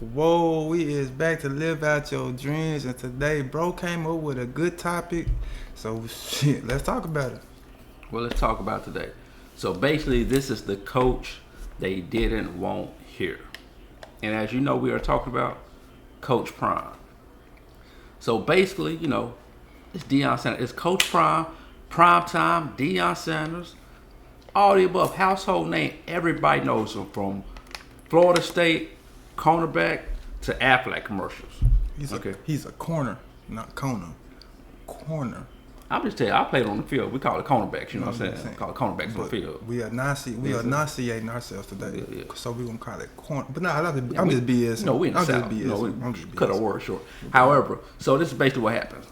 Whoa, we is back to live out your dreams, and today, bro came up with a good topic. So shit, let's talk about it. Well, let's talk about today. So basically, this is the coach they didn't want here. And as you know, we are talking about Coach Prime. So basically, it's Deion Sanders. It's Coach Prime, Prime Time, Deion Sanders, all the above. Household name. Everybody knows him from Florida State, cornerback, to Aflac commercials. He's a corner, not corner. Corner. I'm just telling you, I played on the field. We call it cornerbacks, you know what I'm saying? Call it cornerbacks on the field. We are enunciating ourselves today. Yeah. So we're gonna call it corner. But no, I'm just BS. No, we in the South. We cut our word short. However, so this is basically what happens.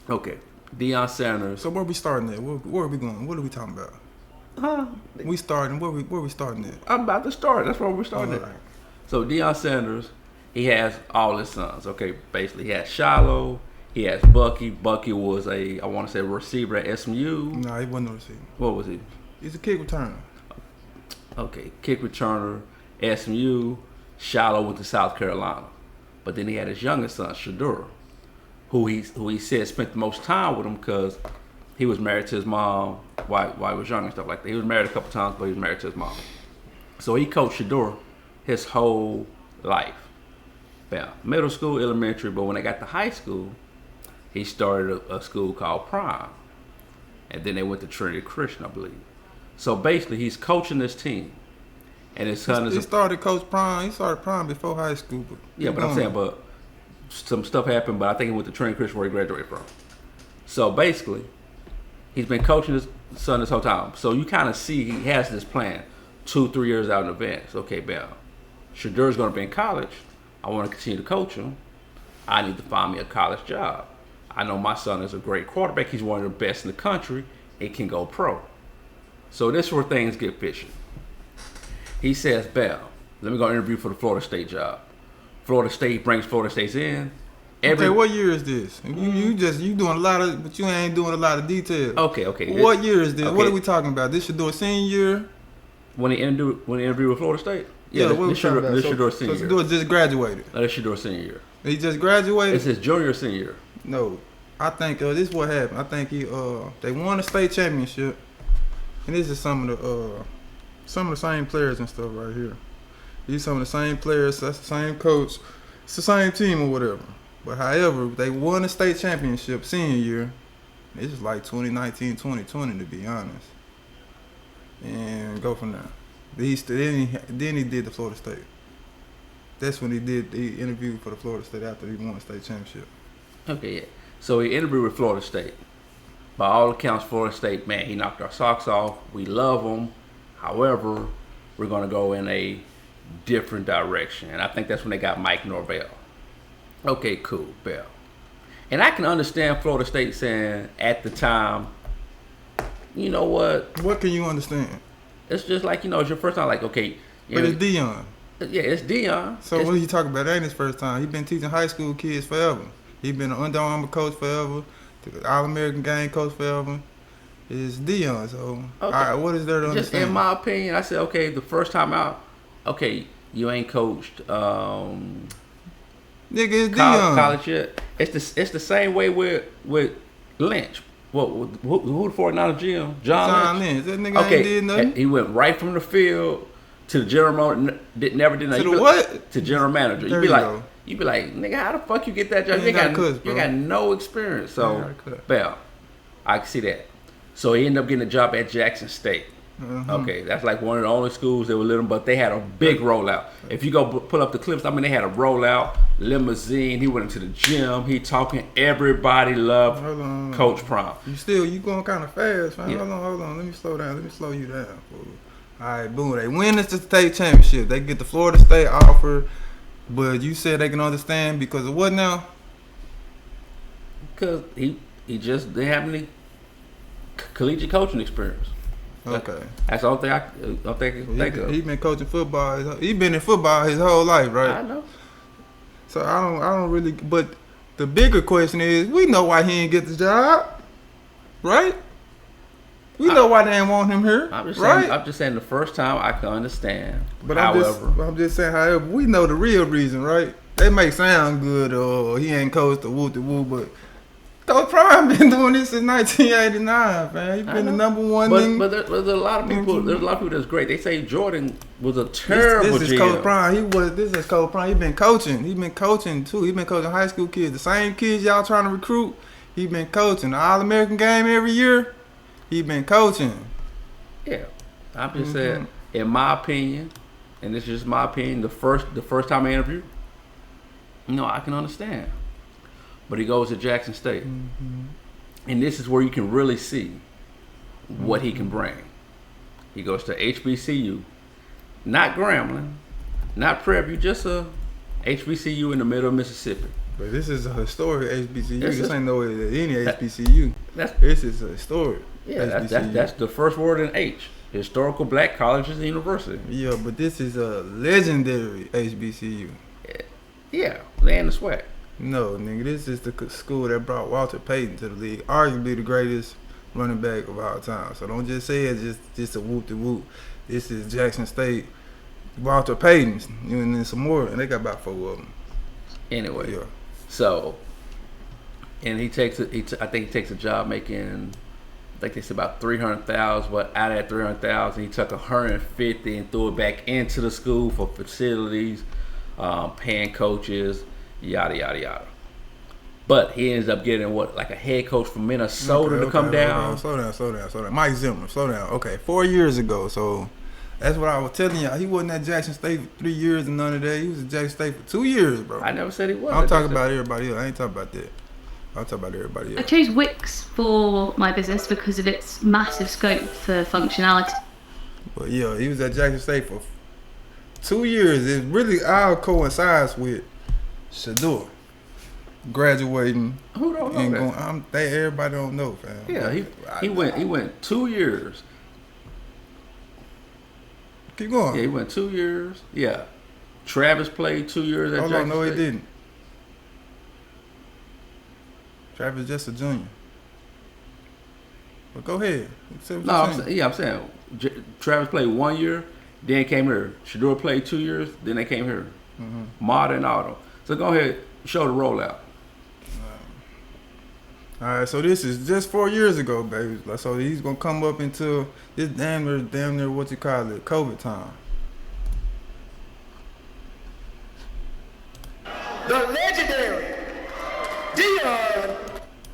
Okay, Deion Sanders. So where we starting at? Where are we going? What are we talking about? We starting. Where we starting at? I'm about to start. That's where we're starting at. Right. So Deion Sanders, he has all his sons. Okay, basically he has Shiloh. He has Bucky. Bucky was I want to say, a receiver at SMU. No, he wasn't a receiver. What was he? He's a kick returner. Okay, kick returner, SMU. Shiloh went to South Carolina. But then he had his youngest son, Shadura, who he said spent the most time with him because he was married to his mom while he was young and stuff like that. He was married a couple times, but he was married to his mom. So he coached Shadura his whole life. Yeah, middle school, elementary, but when they got to high school, he started a school called Prime. And then they went to Trinity Christian, I believe. So basically, he's coaching this team. And his son is... He started Coach Prime. He started Prime before high school. Yeah, but I'm saying, but some stuff happened, but I think he went to Trinity Christian where he graduated from. So basically, he's been coaching his son this whole time. So you kind of see he has this plan 2-3 years out in advance. Okay, Bell, Shadur's going to be in college. I want to continue to coach him. I need to find me a college job. I know my son is a great quarterback. He's one of the best in the country. It can go pro. So this is where things get fishy. He says, Bell, let me go interview for the Florida State job. Florida State brings Florida State in. Okay, what year is this? You doing a lot of, but you ain't doing a lot of details. Okay. What year is this? Okay. What are we talking about? This should do a senior year. When he interviewed with Florida State? Yeah, this should do a senior year. So just graduated. No, this should do a senior year. He just graduated? It's his junior or senior year. No, I think this is what happened. I think they won a state championship, and this is some of the same players and stuff right here. These some of the same players. That's the same coach. It's the same team or whatever. But however, they won a state championship senior year. This is like 2019, 2020 to be honest, and go from there. Then he did the Florida State. That's when he did the interview for the Florida State after he won the state championship. Okay, yeah. So he interviewed with Florida State. By all accounts, Florida State, man, he knocked our socks off. We love him. However, we're going to go in a different direction. And I think that's when they got Mike Norvell. Okay, cool, Bell. And I can understand Florida State saying at the time, you know what? What can you understand? It's just like, it's your first time, like, okay. But it's Deion. Yeah, it's Deion. So what are you talking about? That ain't his first time. He been teaching high school kids forever. He been an Under Armour coach forever, the All-American game coach forever. It's Deion. So, okay. All right, what is there to just understand? In my opinion, I said, okay, the first time out, okay, you ain't coached Nigga, it's Deion. College yet. It's the same way with Lynch. Who the 49er GM? John Lynch. That nigga ain't did nothing. He went right from the field to the general manager. Never did nothing. To the what? To general manager. You'd be like, nigga, how the fuck you get that job? You got no experience. So, Bell, I can see that. So he ended up getting a job at Jackson State. Mm-hmm. Okay, that's like one of the only schools that were little, but they had a big rollout. If you go pull up the clips, I mean, they had a rollout, limousine. He went into the gym. He talking. Everybody loved Coach Prime. You going kind of fast, man. Yeah. Hold on. Let me slow down. Let me slow you down. Fool. All right, boom. They win the state championship. They get the Florida State offer, but you said they can understand because of what now? Because he just didn't have any collegiate coaching experience. Okay. That's the only thing I think of. He been coaching football. He been in football his whole life, right? I know. So I don't really. But the bigger question is, we know why he didn't get the job, right? We know why they didn't want him here. I'm just right? saying. I'm just saying the first time I can understand. But however, I'm just saying. However, we know the real reason, right? They may sound good, or he ain't coached the woo, but Coach Prime been doing this since 1989, man. He been the number one. But there's a lot of people. There's a lot of people that's great. They say Jordan was a terrible This is Coach Prime. This is Coach Prime. He been coaching. He been coaching too. He been coaching high school kids. The same kids y'all trying to recruit. He been coaching the All-American game every year. He been coaching. Yeah, I'm just saying. In my opinion, and this is just my opinion. The first time I interviewed, I can understand. But he goes to Jackson State, and this is where you can really see what he can bring. He goes to HBCU, not Grambling, not Prep View, just a HBCU in the middle of Mississippi. But this is a historic HBCU. This ain't no any HBCU. This is a historic. Yeah, that's the first word in H. Historical Black Colleges and University. Yeah, but this is a legendary HBCU. Yeah, land the swag. No, nigga, this is the school that brought Walter Payton to the league, arguably the greatest running back of all time. So don't just say it's just a whoop-de-whoop. This is Jackson State, Walter Payton, and then some more, and they got about 4 of them. Anyway, so, and I think he takes a job making, I think it's about $300,000, but out of that $300,000, he took $150 and threw it back into the school for facilities, paying coaches, yada yada yada. But he ends up getting like a head coach from Minnesota to come down. Slow down. Mike Zimmer, slow down. Okay, 4 years ago. So that's what I was telling y'all. He wasn't at Jackson State for 3 years and none of that. He was at Jackson State for 2 years, bro. I never said he was. I'm talking about everybody else. I ain't talking about that. I'm talking about everybody else. I chose Wix for my business because of its massive scope for functionality. But yeah, he was at Jackson State for 2 years. It really all coincides with Shador graduating. Who don't know and that? Going, everybody don't know, fam. Yeah, he went 2 years. Keep going. Yeah, he went 2 years. Yeah, Travis played 2 years at Jackson State. No, he didn't. Travis just a junior. But go ahead. I'm saying Travis played 1 year, then came here. Shador played 2 years, then they came here. Marta and Otto. So go ahead, show the rollout. All right, so this is just 4 years ago, baby. So he's gonna come up into this damn near what you call it, COVID time. The legendary DEION,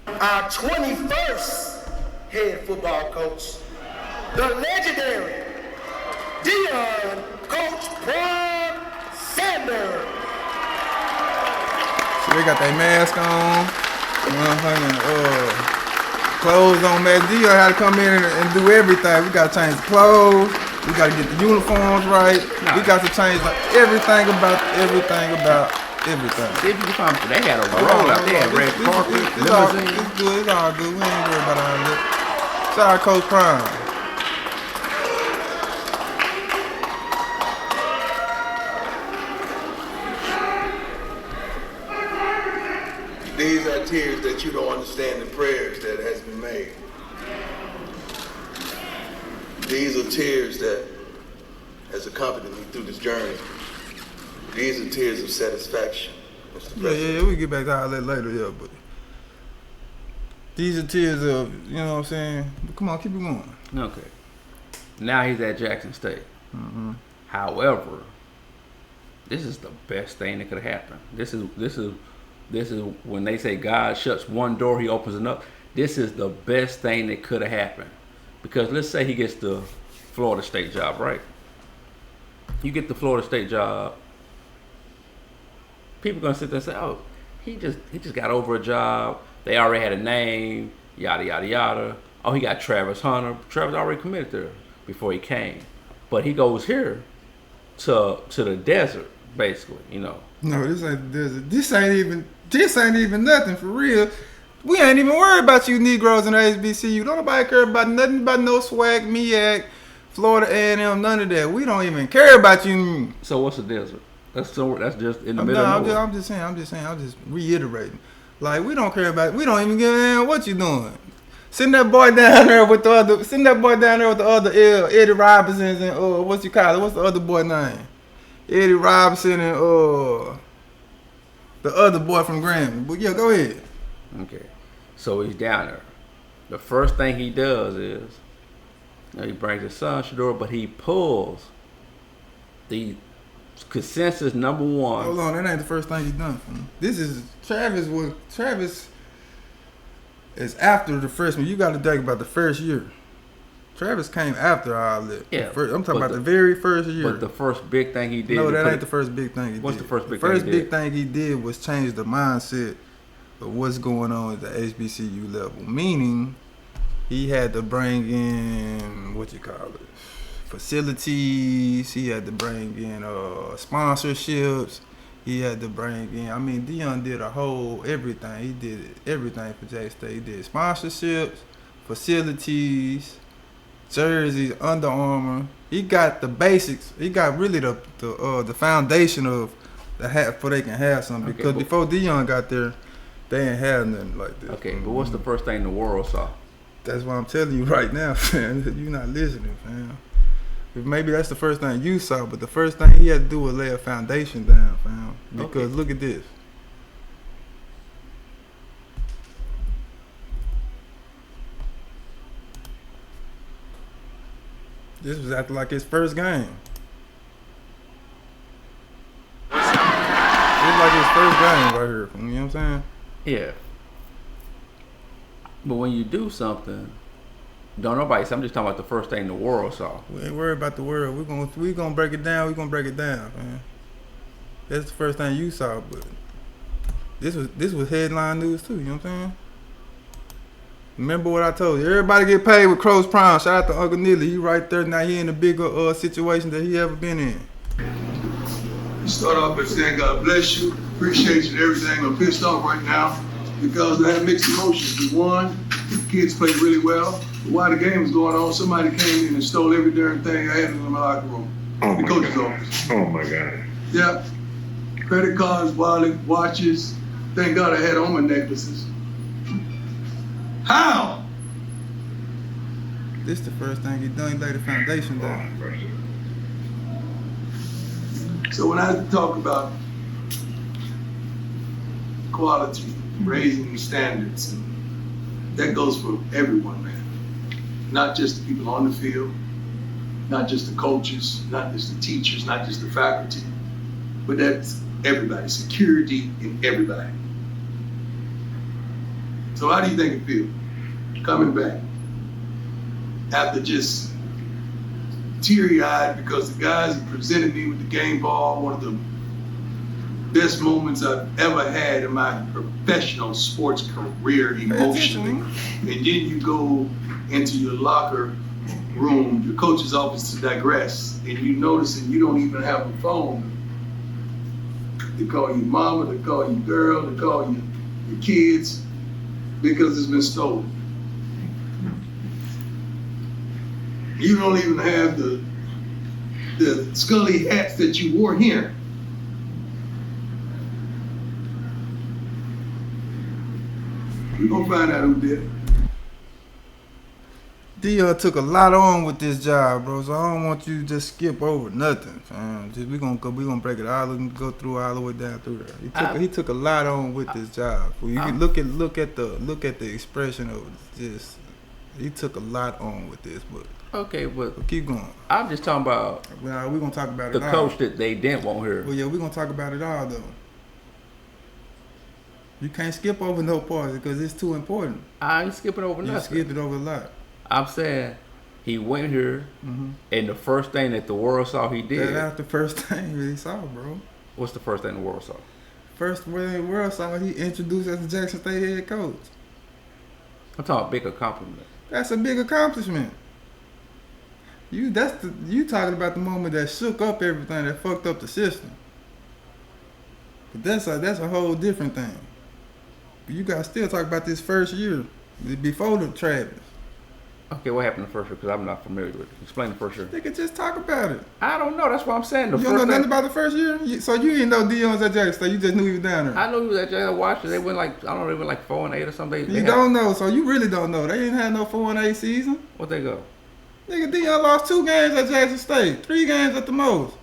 our 21st head football coach. The legendary DEION, Coach Prime Sanders. So they got their mask on, clothes on, man. DEION had to come in and do everything. We got to change the clothes. We got to get the uniforms right. We got to change everything about everything. They had a rollout. They had red carpet, limousine. It's good. It's all good. We ain't worried about all that. Shout out Coach Prime. These are tears that you don't understand the prayers that has been made. These are tears that has accompanied me through this journey. These are tears of satisfaction, Mr. President. Yeah, we get back to all that later, yeah, but these are tears of, you know what I'm saying? Come on, keep it going. Okay. Now he's at Jackson State. However, this is the best thing that could happen. This is when they say God shuts one door, he opens another. This is the best thing that could have happened. Because let's say he gets the Florida State job, right? You get the Florida State job, people gonna sit there and say, oh, he just got over a job. They already had a name, yada yada yada. Oh, he got Travis Hunter. Travis already committed there before he came. But he goes here to the desert, basically, you know. No, this ain't the desert. This ain't even nothing for real. We ain't even worried about you Negroes in the HBCU. Don't nobody care about nothing about no swag, MEAC, Florida A&M, none of that. We don't even care about you. So what's the desert? That's just in the middle of nowhere. I'm just reiterating. Like, we don't care about, we don't even give a damn what you doing. Send that boy down there with the other. Send that boy down there with the other Eddie Robinsons and what's you call it? What's the other boy name? Eddie Robinson and the other boy from Grammy. But yeah, go ahead. Okay, so he's down there. The first thing he does is, he brings his son Shador, but he pulls the consensus number one. Hold on, that ain't the first thing he's done for me. This is Travis is after the freshman. You got to think about the first year. Travis came after all that. Yeah, I'm talking about the very first year. But the first big thing he did. No, that ain't the first big thing he did. What's the first big thing he did? The thing first big thing he did was change the mindset of what's going on at the HBCU level. Meaning, he had to bring in, facilities. He had to bring in sponsorships. He had to bring in, DEION did a whole everything. He did everything for J State. He did sponsorships, facilities, jerseys, Under Armour. He got the basics. He got really the foundation of the hat for they can have something. Because before DEION got there, they ain't had nothing like this. Okay, but what's the first thing the world saw? That's what I'm telling you right now, fam. You're not listening, fam. Maybe that's the first thing you saw, but the first thing he had to do was lay a foundation down, fam. Because look at this. This was after like his first game. This is like his first game right here. You know what I'm saying? Yeah. But when you do something, don't nobody say, I'm just talking about the first thing the world saw. We ain't worried about the world. We're gonna break it down. We're gonna break it down, man. That's the first thing you saw, but this was headline news too. You know what I'm saying? Remember what I told you. Everybody get paid with Crow's Prime. Shout out to Uncle Neely. He right there now. He in a bigger situation that he ever been in. You start off by saying, God bless you, appreciate you and everything. I'm pissed off right now because I had mixed emotions. We won, the kids played really well. But while the game was going on, somebody came in and stole every darn thing I had in my locker room. The coach's office. Oh my God. Yeah. Credit cards, wallet, watches. Thank God I had on my necklaces. How? This the first thing he done. He laid the foundation down. So when I talk about quality, raising the standards, and that goes for everyone, man. Not just the people on the field, not just the coaches, not just the teachers, not just the faculty, but that's everybody, security in everybody. So how do you think it feels coming back after just teary-eyed because the guys have presented me with the game ball, one of the best moments I've ever had in my professional sports career emotionally. And then you go into your locker room, your coach's office to digress, and you notice and you don't even have a phone to call your mama, to call your girl, to call your kids, because it's been stolen. You don't even have the Scully hats that you wore here. We're gonna find out who did it. DEION took a lot on with this job, bro. So I don't want you to just skip over nothing, fam. We gonna break it all and go through all the way down through there. He took a lot on with this job. Well, you can look at the expression of this. He took a lot on with this, but okay, but keep going. I'm just talking about well, we're gonna talk about the it all. coach that they didn't want here. Well, yeah, we're gonna talk about it all though. You can't skip over no parts because it's too important. I ain't skipping over nothing. You skipped it over a lot. I'm saying he went here, and the first thing that the world saw he did. That's the first thing he saw, bro. What's the first thing the world saw? First thing the world saw, he introduced as the Jackson State head coach. I'm talking big accomplishment. That's a big accomplishment. You talking about the moment that shook up everything, that fucked up the system. But that's a whole different thing. You gotta still talk about this first year before the Travis. Okay, what happened the first year? Because I'm not familiar with it. Explain the first year. They could just talk about it. I don't know. That's what I'm saying. The You first don't know nothing thing, about the first year? So you didn't know Dion's at Jackson State. You just knew he was down there. I know he was at Jackson Washington. They went like, I don't know, they went like 4-8 or something. You don't know, so you really don't know. They didn't have no 4-8 season. What they go? Nigga, Dion lost 2 games at Jackson State. 3 games at the most.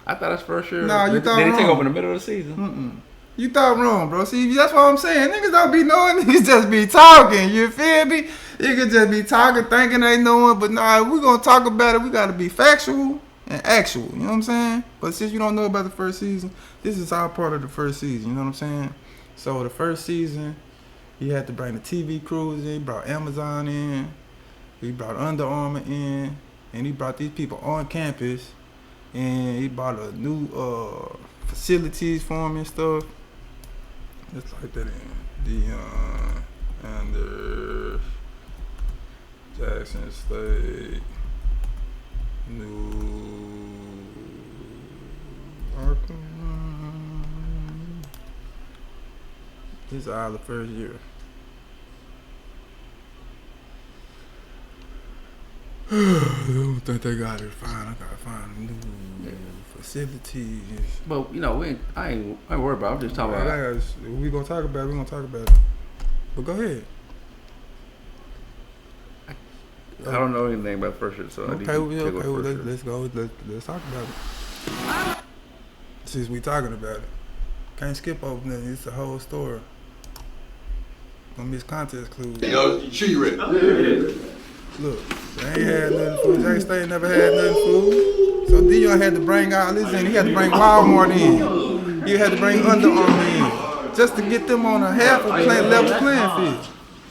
I thought that's first year. Nah, you thought Did they take wrong. over in the middle of the season? You thought wrong, bro. See, that's what I'm saying. Niggas don't be knowing. Niggas just be talking. You feel me? You can just be talking, thinking they knowing. But nah, if we gonna talk about it, we gotta be factual and actual. You know what I'm saying? But since you don't know about the first season, this is all part of the first season. You know what I'm saying? So the first season, he had to bring the TV crews in. He brought Amazon in. He brought Under Armour in. And he brought these people on campus. And he bought a new facilities for him and stuff. Just like that in Deion and Jackson State, New York. This is all the first year. I don't think they got it fine. I gotta find new facilities. But you know, I ain't worried about it. I'm just talking about. We gonna talk about it. We gonna talk about it. But go ahead. I don't know anything about the first year, so I need to Okay, take over well, first year. let's go. Let's talk about it. Since we talking about it, can't skip over nothing. It's the whole story. Gonna miss contest clues. Yo, you sure you ready? Look, they ain't had nothing food. Jackson State never had nothing food. So Deion had to bring all this in. He had to bring Walmart in. He had to bring Under Armour in. Just to get them on a half a level playing field.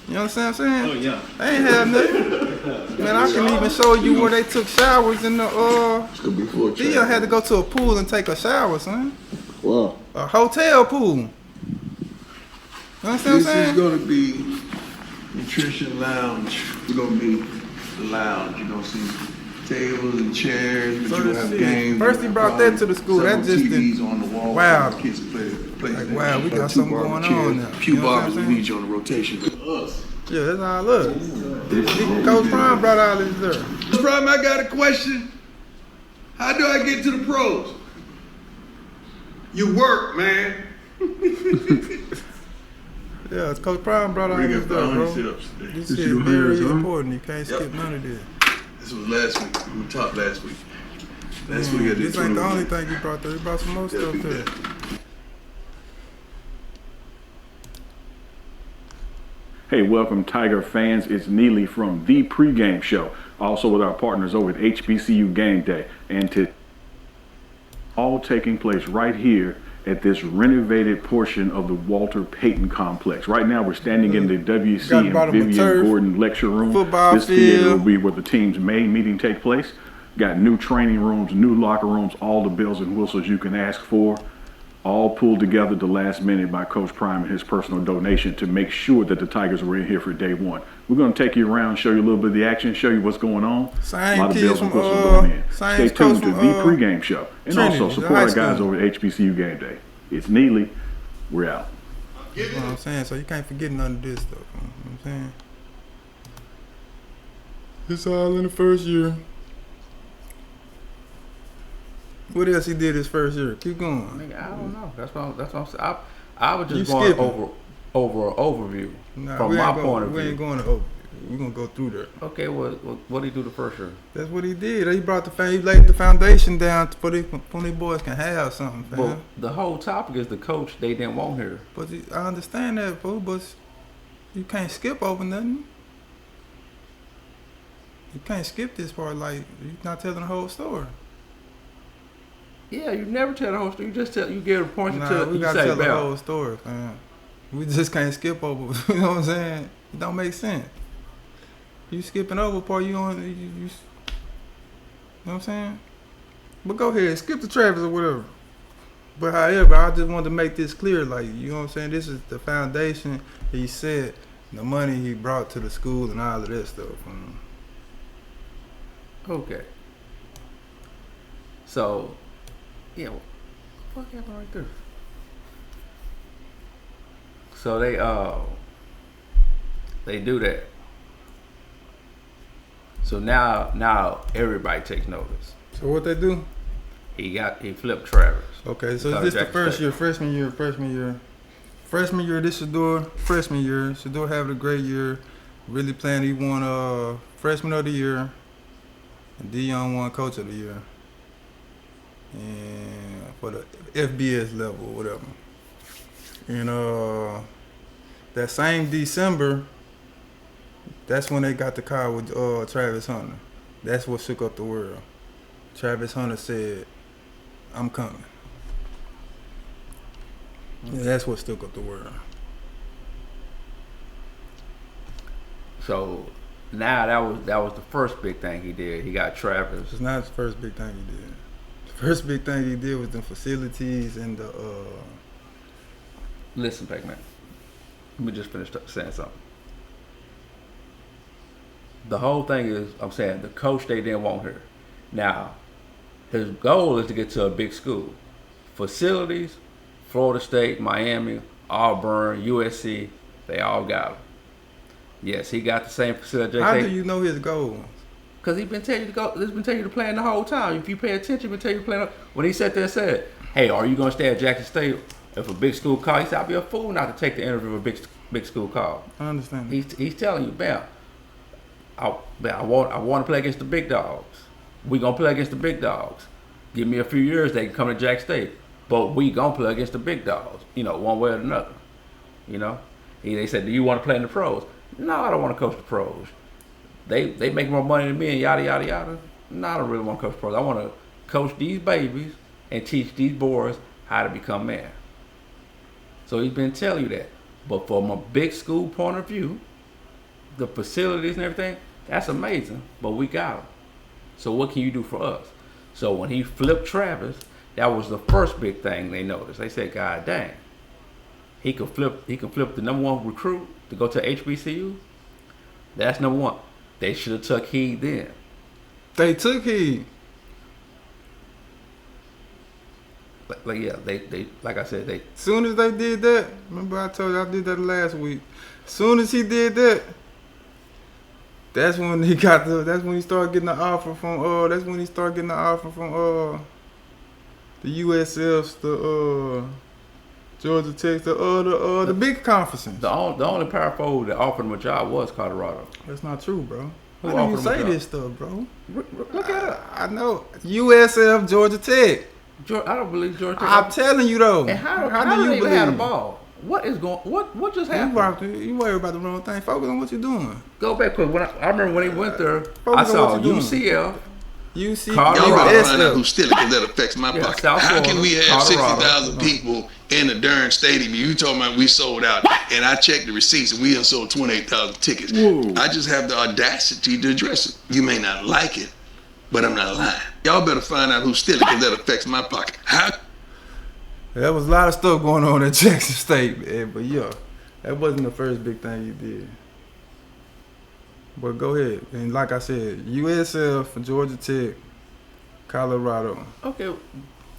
You know what I'm saying? Oh, yeah. They ain't have nothing. Man, I can even show you where they took showers in the Deion had to go to a pool and take a shower, son. Wow. A hotel pool. You understand what I'm saying? This is going to be nutrition lounge. We're going to be the lounge. You're going to see tables and chairs. But So you're going to have shit. games. First he brought that to the school. That just TVs didn't. on the wall. Wow. For kids to play. Like, wow, we got something going on now. A few You know what I'm barbers. We saying? need you on the rotation with us. Yeah, that's all look. Coach Prime brought all this there. Coach Prime, I got a question. How do I get to the pros? You work, man. Yeah, it's Coach Prime brought all Bring this up there, the bro. sit-ups. This shit is very important. You can't skip Yep. none of this. This was last week. We talked last week. Last week I did This ain't the 21. only thing he brought there. He brought some more Gotta stuff be there. better. Hey, welcome Tiger fans. It's Neely from The Pregame Show. Also with our partners over at HBCU Game Day. And to all taking place right here at this renovated portion of the Walter Payton Complex. Right now we're standing in the WC Got and bottom of Vivian turf, Gordon lecture room. football This theater field. will be where the team's main meeting take place. Got new training rooms, new locker rooms, all the bells and whistles you can ask for. All pulled together the last minute by Coach Prime and his personal donation to make sure that the Tigers were in here for day one. We're going to take you around, show you a little bit of the action, show you what's going on. Same a lot of kids bells and from, whistles going in. same Stay tuned coach to from, The Pregame Show. And Trinity, also the support high our guys school. over at HBCU Game Day. It's Neely. We're out. You know what I'm saying? So you can't forget none of this stuff. You know what I'm saying? It's all in the first year. What else he did his first year? Keep going. Nigga, I don't know. That's what I'm saying. I was You just going skipping. over an overview Nah, from we my ain't point of we ain't view. going to open. We're going to go through there. Okay, what did he do the first year? That's what he did. He brought he laid the foundation down for these boys can have something, fam. Well, the whole topic is the coach they didn't want here. But I understand that, bro, but you can't skip over nothing. You can't skip this part. Like, you're not telling the whole story. Yeah, you never tell the whole story. You just you give a point Nah, until we you gotta say tell the bell. whole story, fam. We just can't skip over. You know what I'm saying? It don't make sense. You skipping over part you on. You know what I'm saying? But go ahead, skip the Travis or whatever. But however, I just wanted to make this clear. Like, you know what I'm saying? This is the foundation he said, the money he brought to the school and all of that stuff. Okay. So, yeah, what the fuck happened right there? So they do that. So now everybody takes notice. So what they do? He flipped Travis. Okay, so Caught is this the Jackson first State. year, freshman year, this Shador, freshman year. Shador having a great year. Really playing. He won freshman of the year. And DEION won coach of the year. And for the FBS level or whatever. And that same December, that's when they got the car with Travis Hunter. That's what shook up the world. Travis Hunter said, "I'm coming." Yeah, that's what shook up the world. So now that was the first big thing he did. He got Travis. It's not the first big thing he did. The first big thing he did was the facilities and the Listen, Pac-Man. Let me just finish saying something. The whole thing is, I'm saying, the coach they didn't want here. Now, his goal is to get to a big school. Facilities, Florida State, Miami, Auburn, USC, they all got him. Yes, he got the same facility. How do you know his goals? Because he's been telling you to go. He's been telling you to plan the whole time. If you pay attention, he's been telling you to plan. When he sat there and said, "Hey, are you gonna stay at Jackson State if a big school call?" He said, "I'll be a fool not to take the interview if a big school call." I understand. He's telling you, "Bam, I want to play against the big dogs. We gonna play against the big dogs. Give me a few years, they can come to Jack State, but we gonna play against the big dogs. You know, one way or another. You know." They said, "Do you want to play in the pros?" "No, I don't want to coach the pros. They make more money than me and yada yada yada. No, I don't really want to coach pros. I want to coach these babies and teach these boys how to become men." So he's been telling you that. But from a big school point of view, the facilities and everything, that's amazing. But we got them. So what can you do for us? So when he flipped Travis, that was the first big thing they noticed. They said, "God dang, he can flip the number one recruit to go to HBCU. That's number one." They should have took heed then. They took heed. Like I said, they. Soon as they did that, remember I told you I did that last week. Soon as he did that, that's when he started getting the offer from the USFs, the Georgia Tech, the big conferences. The only Power 4 that offered him a job was Colorado. That's not true, bro. Who How do you offered him a say job? this stuff, bro? Look at it. I know. USF, Georgia Tech. I don't believe Georgia Tech. I'm telling you though. And how do do you they even have the believe? ball? What is going? What just happened? You worry about the wrong thing. Focus on what you're doing. Go back, cause when I remember when he went there, Focus I on saw what you're doing. UCF. UC, Colorado. Y'all better find out USF. who's stealing because that affects my Yeah, pocket. South How Florida, can we have Colorado. 60,000 people in the darn stadium? You talking about we sold out, and I checked the receipts and we done sold 28,000 tickets. Whoa. I just have the audacity to address it. You may not like it, but I'm not lying. Y'all better find out who's stealing because that affects my pocket. How? There was a lot of stuff going on at Jackson State, man, but yeah, that wasn't the first big thing you did. But go ahead. And like I said, USF, Georgia Tech, Colorado. Okay,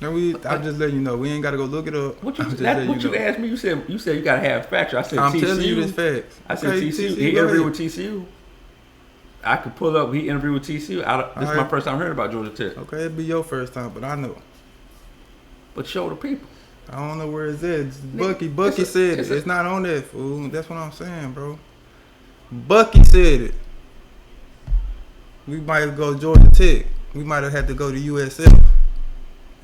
And I'm just letting you know. We ain't got to go look it up. what you I'm just that's letting what you know. asked me? You said you got to have facts. I said I'm TCU. telling you this facts. I said Okay, TCU. He go interviewed ahead. with TCU. I could pull up. He interviewed with TCU. This is my Alright. first time hearing about Georgia Tech. Okay, it'll be your first time, but I know. But show the people. I don't know where it's at. Nigga, Bucky said it's it. a- It's not on that, fool. That's what I'm saying, bro. Bucky said it. We might have go Georgia Tech. We might have had to go to USF.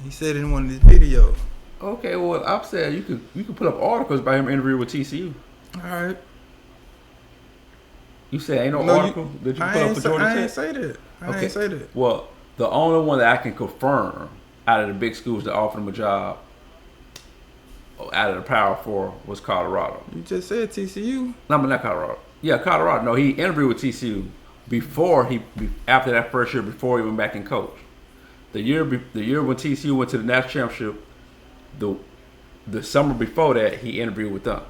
He said it in one of his videos. Okay, well, I'm saying you could put up articles about him interviewing with TCU. All right. You said ain't no No, article that you I put up ain't for say, Georgia I ain't Tech. say that. I Okay. ain't say that. Well, the only one that I can confirm out of the big schools that offered him a job, out of the Power 4, was Colorado. You just said TCU. No, but not Colorado. Yeah, Colorado. No, he interviewed with TCU after that first year, before he went back and coached. The year when TCU went to the national championship, the summer before that, he interviewed with them.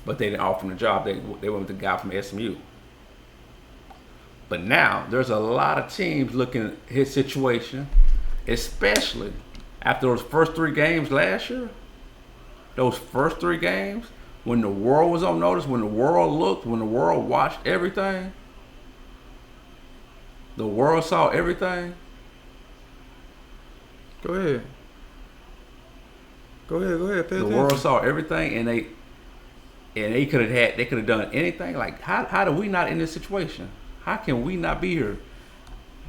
But they didn't offer him a job. They went with the guy from SMU. But now there's a lot of teams looking at his situation, especially after those first 3 games last year. Those first 3 games, when the world was on notice, when the world looked, when the world watched everything, The world saw everything. Go ahead. Pay The attention. world saw everything, and they could have done anything. Like how do we not in this situation? How can we not be here?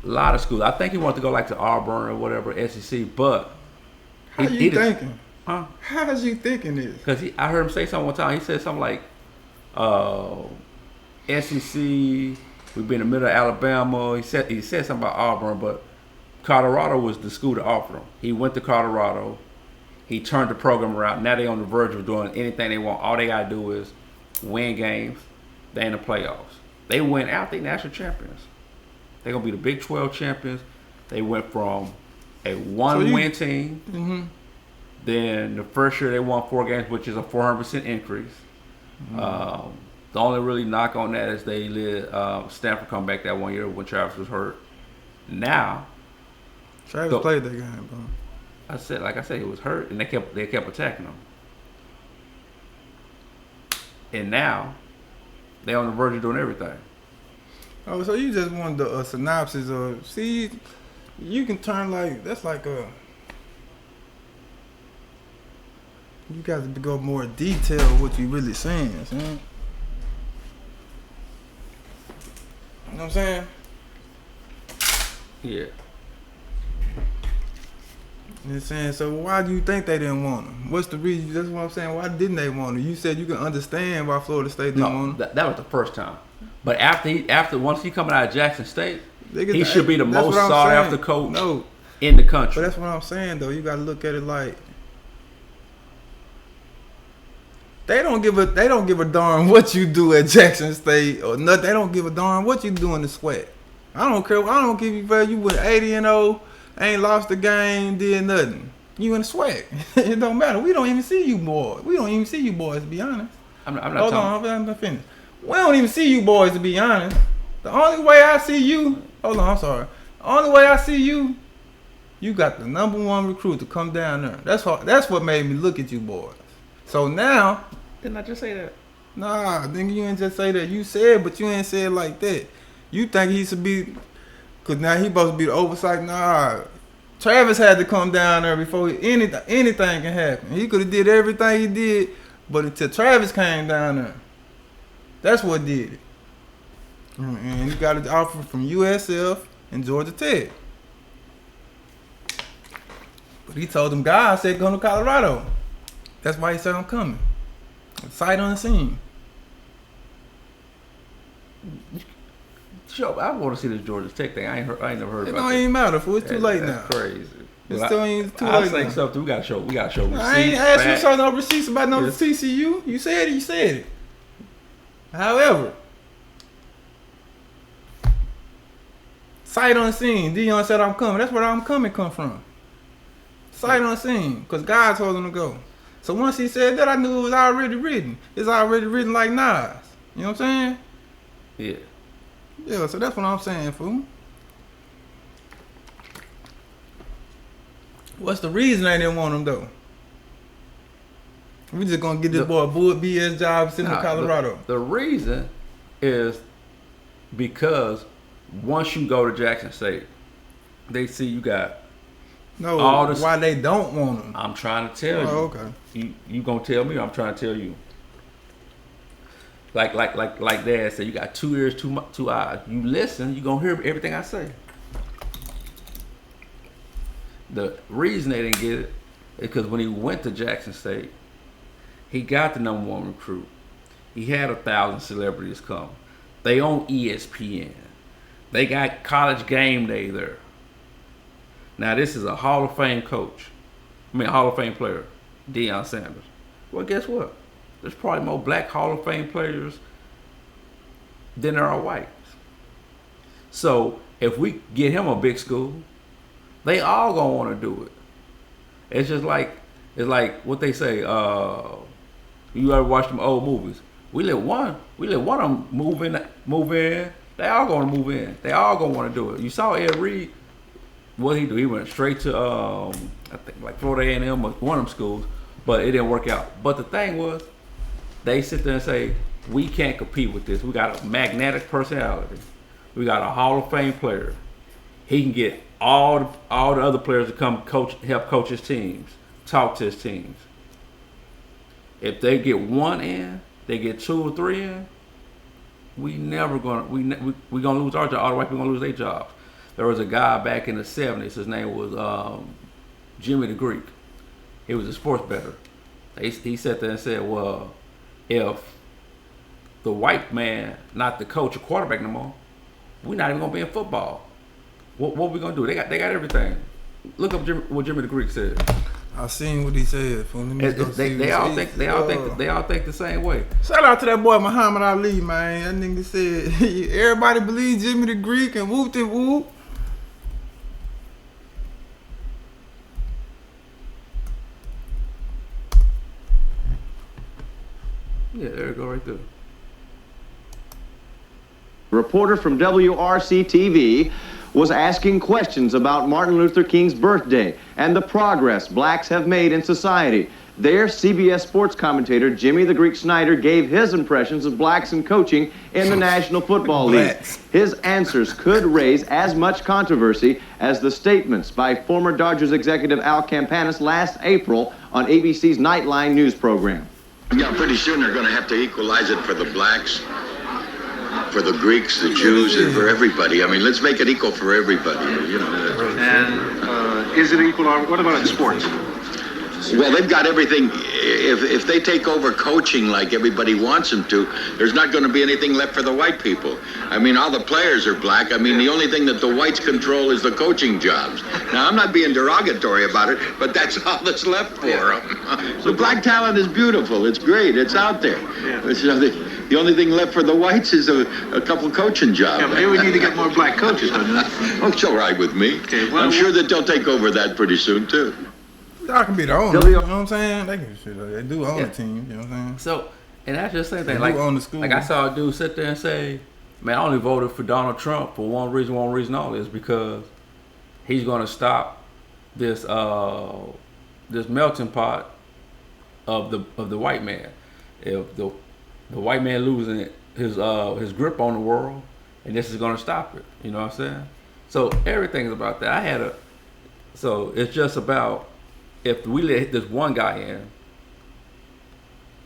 A lot of schools. I think he wanted to go like to Auburn or whatever, SEC, but How you thinking? Huh? How is you thinking this? Because I heard him say something one time. He said something like, SEC, we've been in the middle of Alabama. He said something about Auburn, but Colorado was the school to offer him. He went to Colorado. He turned the program around. Now they on the verge of doing anything they want. All they got to do is win games. They in the playoffs. They went out. They national champions. They're going to be the Big 12 champions. They went from a one-win team. Mm-hmm. Then the first year they won 4 games, which is a 400% increase. Mm-hmm. The only really knock on that is they let Stanford come back that one year when Travis was hurt. Now, Travis played that game, bro. Like I said, he was hurt, and they kept attacking him. And now, they on the verge of doing everything. Oh, so you just wanted the synopsis of, see, you can turn that's like a, you got to go more detail what you really saying, see? You know what I'm saying? Yeah. You know what I'm saying? So why do you think they didn't want him? What's the reason? That's what I'm saying. Why didn't they want him? You said you can understand why Florida State didn't want him. That was the first time. But once he coming out of Jackson State, Nigga, he should be the that's most what I'm sought saying. after coach No, in the country. but that's what I'm saying though. You got to look at it like they don't give a darn what you do at Jackson State or nothing. They don't give a darn what you do in the sweat. I don't care. I don't give you value. You went 80-0, ain't lost the game, did nothing. You in the sweat. It don't matter. We don't even see you boys. We don't even see you boys, to be honest. I'm not Hold talking. on, I'm not finished. We don't even see you boys, to be honest. The only way I see you, hold on, I'm sorry. The only way I see you, you got the #1 recruit to come down there. That's what made me look at you boys. So now, Didn't I just say that? nah, then you ain't just say that. You said, but you ain't say it like that. You think he should be, cause now he supposed to be the oversight. Nah, Travis had to come down there before anything can happen. He could have did everything he did, but until Travis came down there, that's what did it. And you got an offer from USF and Georgia Tech. But he told them guys, said come to Colorado. That's why he said I'm coming. Sight unseen. Sure, I want to see this Georgia Tech thing. I ain't never heard It about don't that. even matter, fool. It's too late now. That's crazy. It's But still ain't too I late think now. something. We gotta show receipts. I ain't asked you facts. to show no receipts about no Yes. TCU. You said it. However, sight unseen. DEION said I'm coming. That's where I'm coming come from. Sight unseen. Because God told him to go. So once he said that, I knew it was already written. It's already written like Nas. You know what I'm saying? Yeah. Yeah, so that's what I'm saying, fool. What's the reason they didn't want him, though? We just gonna get this boy a bull BS job sitting in Colorado. The reason is because once you go to Jackson State, they see you got No, all this- why they don't want him. I'm trying to tell you. Oh, okay. You gonna tell me or I'm trying to tell you. Like Dad said, you got 2 ears, two eyes. You listen, you gonna hear everything I say. The reason they didn't get it is because when he went to Jackson State, he got the #1 recruit. He had 1,000 celebrities come. They own ESPN. They got College Game Day there. Now this is a Hall of Fame coach. Hall of Fame player, Deion Sanders. Well, guess what? There's probably more black Hall of Fame players than there are whites. So if we get him a big school, they all gonna want to do it. It's like what they say. You ever watch them old movies? We let one of them move in. They all gonna move in. They all gonna want to do it. You saw Ed Reed. What he do? He went straight to I think like Florida A&M or one of them schools, but it didn't work out. But the thing was, they sit there and say, we can't compete with this. We got a magnetic personality. We got a Hall of Fame player. He can get all the other players to come help coach his teams, talk to his teams. If they get one in, they get 2 or 3 in. We gonna lose our job. All the white people gonna lose their jobs. There was a guy back in the 70s. His name was Jimmy the Greek. He was a sports bettor. He sat there and said, "Well, if the white man not the coach or quarterback no more, we're not even gonna be in football. What we gonna do? They got everything. Look up what Jimmy the Greek said. I seen what he said. They all think the same way. Shout out to that boy Muhammad Ali, man. That nigga said everybody believes Jimmy the Greek and whoop de whoop. Yeah, there you go, right there. Reporter from WRC-TV was asking questions about Martin Luther King's birthday and the progress blacks have made in society. There, CBS sports commentator Jimmy the Greek Snyder gave his impressions of blacks in coaching in the National Football League. His answers could raise as much controversy as the statements by former Dodgers executive Al Campanis last April on ABC's Nightline news program. Yeah, pretty soon they're going to have to equalize it for the blacks, for the Greeks, the Jews, and for everybody. I mean, let's make it equal for everybody, you know. And is it equal? What about in sports? Well, they've got everything. If they take over coaching like everybody wants them to, there's not going to be anything left for the white people. I mean, all the players are black. I mean, the only thing that the whites control is the coaching jobs. Now, I'm not being derogatory about it, but that's all that's left for them. The black talent is beautiful. It's great. It's out there. So the only thing left for the whites is a couple coaching jobs. Yeah, but maybe we need to get more black coaches, don't you? Oh, it's all right with me. Okay, well, I'm sure that they'll take over that pretty soon, too. Y'all can be the owner, you know what I'm saying? They do own the team, you know what I'm saying? So, and that's just the same thing. They do own the school. Like I saw a dude sit there and say, man, I only voted for Donald Trump for one reason only, is because he's going to stop this this melting pot of the white man. If the white man losing his grip on the world, and this is going to stop it. You know what I'm saying? So everything's about that. So it's just about, if we let this one guy in,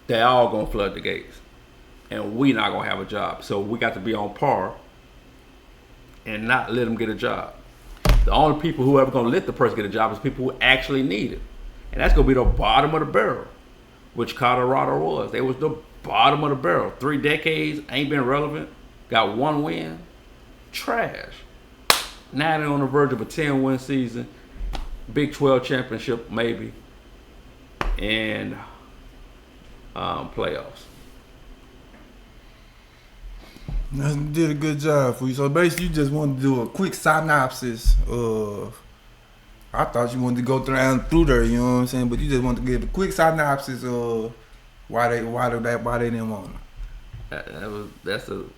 they all gonna flood the gates, and we not gonna have a job. So we got to be on par and not let them get a job. The only people who ever gonna let the person get a job is people who actually need it, and that's gonna be the bottom of the barrel, which Colorado was. They was the bottom of the barrel. 3 decades, ain't been relevant. Got 1 win, trash. Now they're on the verge of a 10-win season. Big 12 championship maybe, and playoffs. Did a good job for you. So basically, you just wanted to do a quick synopsis of. I thought you wanted to go through there, you know what I'm saying? But you just wanted to give a quick synopsis of why they didn't want them. That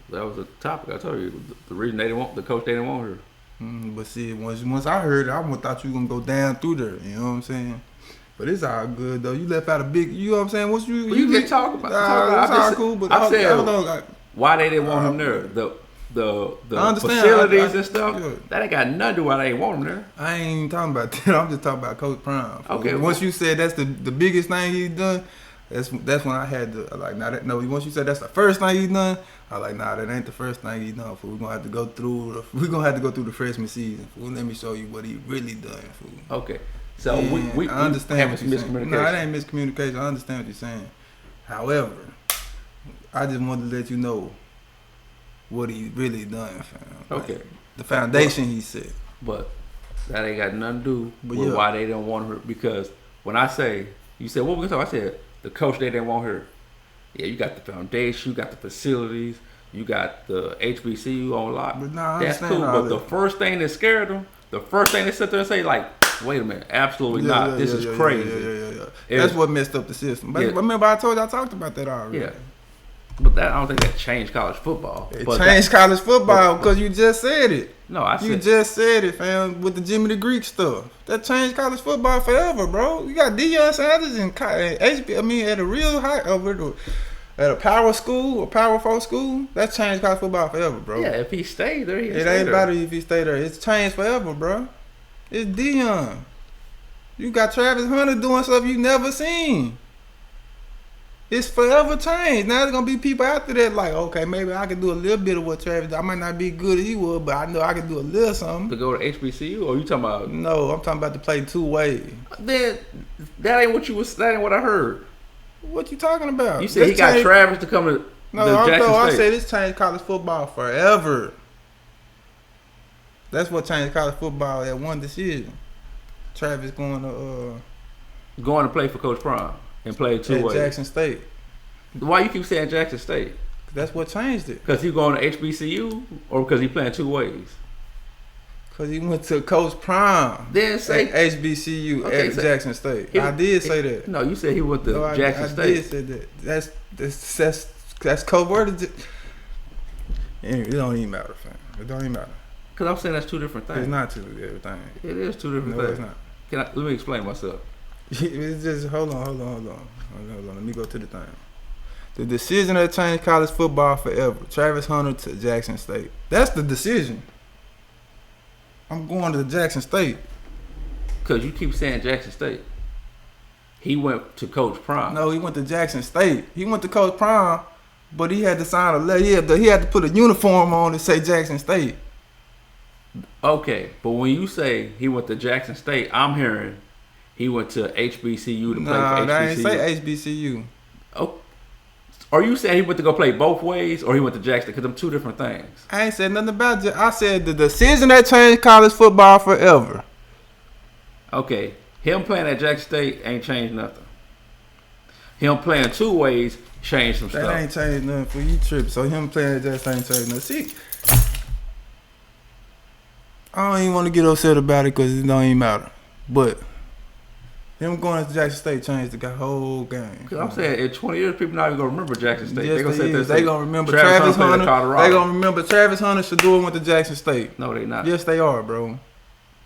was a topic. I told you the reason they didn't want the coach. They didn't want her. But see, once I heard it, I thought you were gonna go down through there. You know what I'm saying? But it's all good though. You left out a big. You know what I'm saying? Once you can talk about. It's all cool. But I said why they didn't want him there. The facilities and stuff. That ain't got nothing to do why they didn't want him there. I ain't even talking about that. I'm just talking about Coach Prime. Okay. Once you said that's the biggest thing he's done. That's when I had to once you said that's the first thing he's done, I was like, nah, that ain't the first thing he's done. Fool. We're gonna have to go through the freshman season. Fool. Let me show you what he really done. Fool. Okay, so we I understand what you're saying. No, it ain't miscommunication. I understand what you're saying. However, I just wanted to let you know what he really done, fam. Okay, like, the foundation he set. But that ain't got nothing to do with why they didn't want her. Because when I say, you said what we gonna talk, I said the coach they didn't want her. Yeah, you got the foundation, you got the facilities, you got the HBCU on lock. But nah, that's cool. But the first thing that scared them, the first thing they sit there and say, like, wait a minute, absolutely not. This is crazy. Yeah. That's what messed up the system. But remember, I told you I talked about that already. Yeah. But I don't think that changed college football. It changed college football because you just said it. No, you just said it, fam, with the Jimmy the Greek stuff. That changed college football forever, bro. You got DEION Sanders and at a real high over at a power school, a power 4 school, that changed college football forever, bro. Yeah, if he stayed there, It ain't about it if he stay there. It's changed forever, bro. It's DEION. You got Travis Hunter doing stuff you never seen. It's forever changed. Now there's gonna be people after that like, okay, maybe I can do a little bit of what Travis did. I might not be good as he would, but I know I can do a little something. To go to HBCU, or you talking about? No, I'm talking about to play 2 ways. Then that ain't what you was. That ain't what I heard. What you talking about? You said he got Travis to come to Jackson I State. said this changed college football forever. That's what changed college football at one decision. Travis going to play for Coach Prime and play 2 ways. Jackson State. Why you keep saying Jackson State? That's what changed it. Because he going to HBCU or because he playing 2 ways? Because he went to Coach Prime. Then say HBCU at Jackson State. I did say that. No, you said he went to Jackson State. I did say that. That's Coach word. Anyway, it don't even matter, fam. It don't even matter. Because I'm saying that's 2 different things. It's not 2 different things. It is 2 different things. No, it's not. Let me explain myself. It's just hold on. Let me go to the thing. The decision that changed college football forever. Travis Hunter to Jackson State. That's the decision. I'm going to Jackson State. Because you keep saying Jackson State. He went to Coach Prime. No, he went to Jackson State. He went to Coach Prime, but he had to sign a letter. He had to put a uniform on and say Jackson State. Okay, but when you say he went to Jackson State, I'm hearing he went to HBCU to play for HBCU. Nah, I ain't say HBCU. Oh, are you saying he went to go play both ways, or he went to Jackson? Because them 2 different things. I ain't said nothing about it. I said the decision that changed college football forever. Okay, him playing at Jackson State ain't changed nothing. Him playing 2 ways changed some stuff. That ain't changed nothing for you, trip. So him playing at Jackson ain't changed nothing. See, I don't even want to get upset about it because it don't even matter. But him going to Jackson State changed the whole game. Because I'm saying in 20 years, people not even going to remember Jackson State. Yes, They're going to remember Travis Hunter. They're going to remember Travis Hunter. Shador went to Jackson State. No, they not. Yes, they are, bro.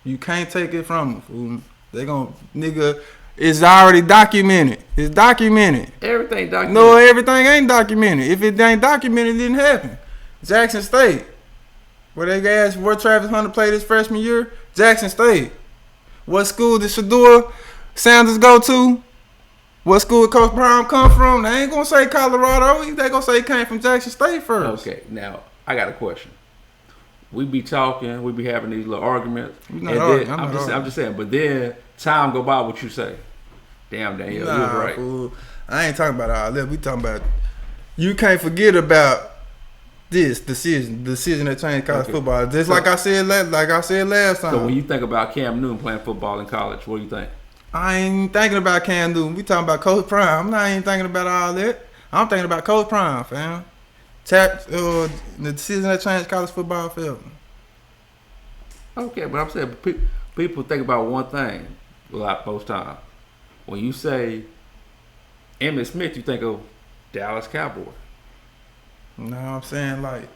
You can't take it from them, fool. They going to, nigga, it's already documented. It's documented. Everything documented. No, everything ain't documented. If it ain't documented, it didn't happen. Jackson State. Where they asked where Travis Hunter played his freshman year? Jackson State. What school did Shador Sanders go to? What school did Coach Prime come from? They ain't gonna say Colorado. They gonna say he came from Jackson State first. Okay, now I got a question. We be talking, we be having these little arguments. I'm just saying, but then time go by what you say. Damn, Daniel, you was right. Fool. I ain't talking about all that. We talking about you can't forget about this decision that changed college football. Just like I said last time. So when you think about Cam Newton playing football in college, what do you think? I ain't thinking about Cam Newton. We talking about Coach Prime. I'm not even thinking about all that. I'm thinking about Coach Prime, fam. The decision that changed college football forever. Okay, but I'm saying people think about one thing a lot most times. When you say Emmitt Smith, you think of Dallas Cowboys. No, I'm saying like.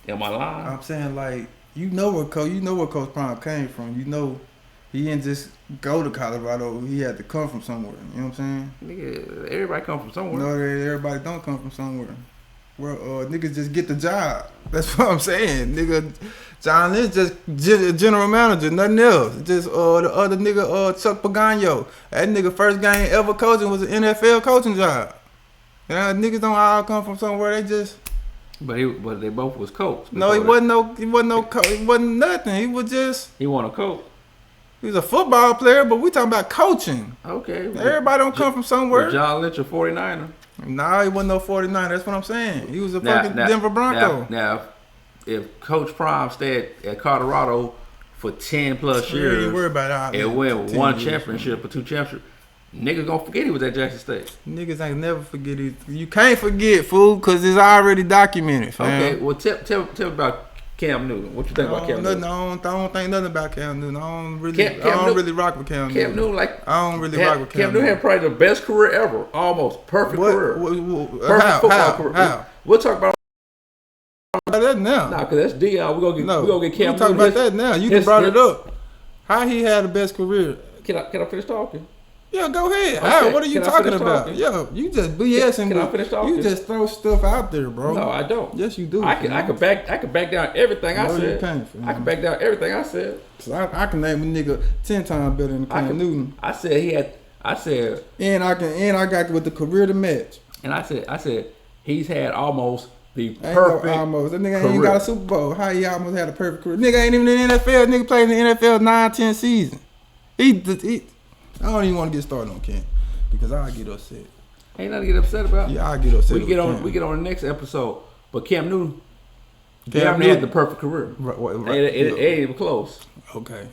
Am I lying? I'm saying like you know where Coach Prime came from. You know he didn't just go to Colorado. He had to come from somewhere. You know what I'm saying? Nigga, everybody come from somewhere. No, everybody don't come from somewhere. Where niggas just get the job. That's what I'm saying. Nigga, John Lynch just general manager, nothing else. Just the other nigga, Chuck Pagano. That nigga first game ever coaching was an NFL coaching job. Yeah, niggas don't all come from somewhere. They just. But they both was coached. No, he wasn't no coach. He wasn't nothing. He was just. He wasn't a coach. He was a football player, but we talking about coaching. Okay. Everybody don't come from somewhere. Was John Lynch a 49er? Nah, he wasn't no 49. That's what I'm saying. He was a fucking Denver Bronco. Now, if Coach Prime stayed at Colorado for 10 plus years, ain't worry about and win 1 championship or 2 championships, niggas gonna forget he was at Jackson State. Niggas ain't never forget it. You can't forget, fool, because it's already documented, fam. Okay, well, tell me about Cam Newton. What you think about Cam Newton? I don't think nothing about Cam Newton. I don't really rock with Cam Newton. Cam Newton, like I don't really rock with Cam Newton. Cam Newton had probably the best career ever, almost perfect career. Perfect football career. How? We'll talk about that now. Nah, because that's DEION. We're gonna get Cam Newton. We'll talk about that now. You just brought it up. How he had the best career? Can I finish talking? Yeah, go ahead. Okay, Al, what are you can I talking finish about? talking? Yo, you just BSing. Can I finish talking? You just throw stuff out there, bro. No, I don't. Yes, you do. I can back down everything I No, you said. can't, fam. I can back down everything I said. So I can name a nigga 10 times better than Cam Newton. I said he had. I said. And I got with the career to match. And I said he's had almost the Ain't perfect. no almost. That nigga career. ain't got a Super Bowl. How he almost had a perfect career? Nigga ain't even in the NFL. Nigga played in the NFL 9-10 seasons. He I don't even want to get started on Cam because I get upset. Ain't nothing to get upset about. Yeah, I get upset. We get on the next episode. But Cam Newton, Cam had the perfect career. Right. It ain't even close. Okay.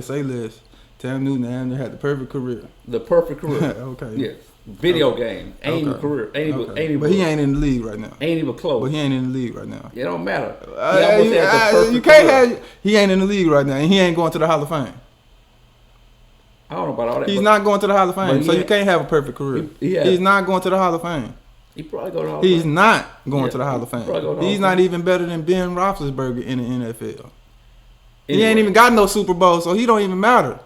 Say less. Cam Newton had the perfect career. The perfect career. Okay. Yes. Video game. Ain't even career. Ain't even. But he ain't in the league right now. Ain't even close. But he ain't in the league right now. It don't matter. You can't have. He ain't in the league right now, and he ain't going to the Hall of Fame. I don't know about all that. He's not going to the Hall of Fame, so you can't have a perfect career. He's not going to the Hall of Fame. He probably go to the Hall of Fame. He's not going to the Hall of Fame. He's not even better than Ben Roethlisberger in the NFL. He ain't even got no Super Bowl, so he don't even matter.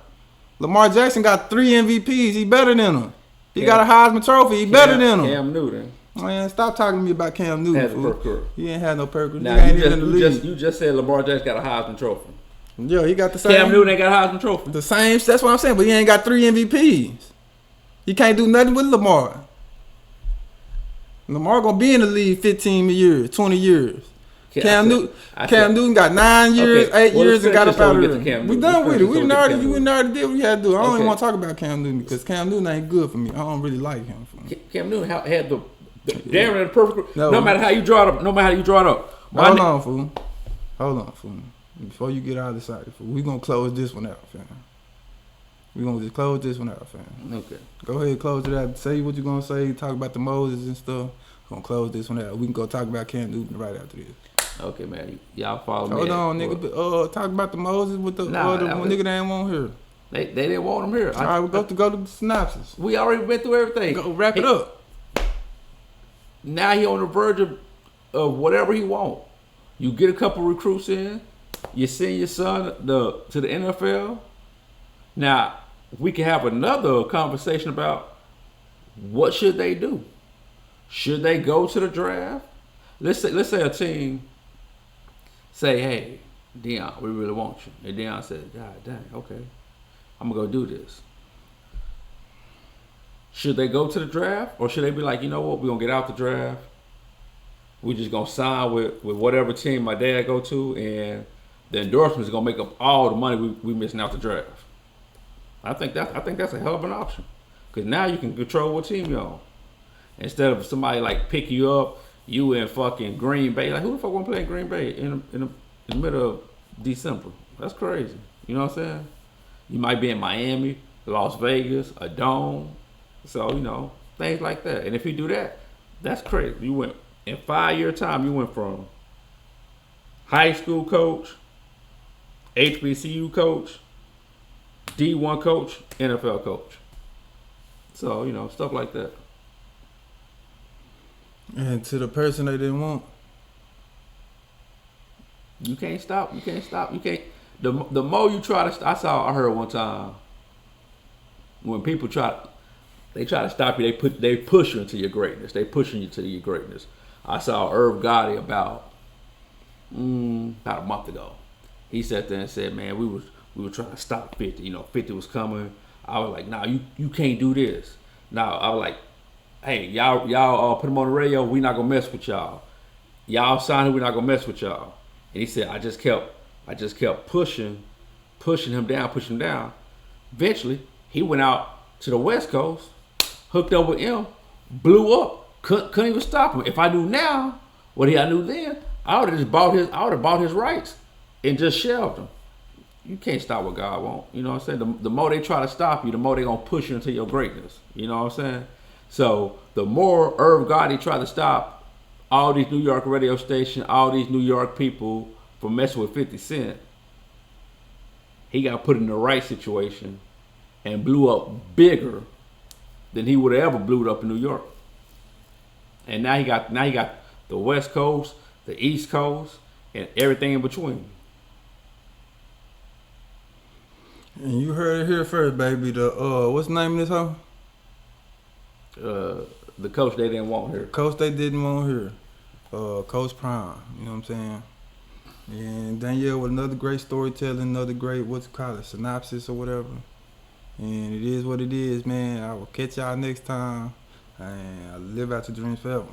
Lamar Jackson got 3 MVPs. He better than him. He got a Heisman Trophy. He better than him. Cam Newton. Man, stop talking to me about Cam Newton. He ain't had no perfect. Now, you just said Lamar Jackson got a Heisman Trophy. Yeah, he got the same. Cam Newton ain't got a Heisman Trophy. The same. That's what I'm saying. But he ain't got 3 MVPs. He can't do nothing with Lamar. Lamar gonna be in the league 15 years, 20 years. Cam Newton got 9 years, 8 years, and got up out of there. We done with it. We already did what we had to do. I don't even want to talk about Cam Newton because Cam Newton ain't good for me. I don't really like him. Cam Newton had the damn near the perfect. No matter how you draw it up. Hold on, fool. Before you get out of sight, fool, we gonna close this one out, fam. We gonna just close this one out, fam. Okay. Go ahead, close it out. Say what you gonna say. Talk about the Moses and stuff. Gonna close this one out. We can go talk about Cam Newton right after this. Okay, man. Y'all follow me. Hold on, nigga. Talk about the Moses with the nigga that ain't want here. They didn't want him here. All right, we go to the synopsis. We already went through everything. Go wrap it up. Now he on the verge of whatever he want. You get a couple recruits in. You send your son to the NFL. Now we can have another conversation about what should they do. Should they go to the draft? Let's say a team say, "Hey, DEION, we really want you." And DEION said, "God dang, okay, I'm gonna go do this." Should they go to the draft, or should they be like, you know what, we're gonna get out the draft. We're just gonna sign with whatever team my dad go to, and the endorsement is gonna make up all the money we missing out the draft. I think that's a hell of an option, because now you can control what team you're on. Instead of somebody like pick you up, you in fucking Green Bay. Like, who the fuck want to play in Green Bay in the middle of December? That's crazy. You know what I'm saying? You might be in Miami, Las Vegas, a dome. So, you know, things like that. And if you do that, that's crazy. You went, in 5-year time, you went from high school coach, HBCU coach, D1 coach, NFL coach. So, you know, stuff like that. And to the person they didn't want. You can't stop. You can't. The more you try to, I heard one time when people try to stop you, they push you into your greatness. They pushing you to your greatness. I saw Irv Gotti about a month ago. He sat there and said, "Man, we were trying to stop 50. You know, 50 was coming." I was like, "Nah, you can't do this." Now I was like, "Hey, y'all put him on the radio. We not gonna mess with y'all. Y'all sign him. We not gonna mess with y'all." And he said, I just kept pushing him down. Eventually, he went out to the West Coast, hooked up with him, blew up. Couldn't even stop him. If I knew now what I knew then, I would have bought his rights and just shelved him. You can't stop what God wants. You know what I'm saying? The more they try to stop you, the more they gonna push you into your greatness. You know what I'm saying? So the more Irv Gotti tried to stop all these New York radio stations, all these New York people from messing with 50 Cent, he got put in the right situation and blew up bigger than he would have ever blew up in New York. And now he got the West Coast, the East Coast, and everything in between. And you heard it here first, baby. The what's the name of this hoe? The coach they didn't want here. Coach they didn't want here. Coach Prime. You know what I'm saying? And Danielle with another great storytelling, another great synopsis or whatever. And it is what it is, man. I will catch y'all next time. And I live out your dreams forever.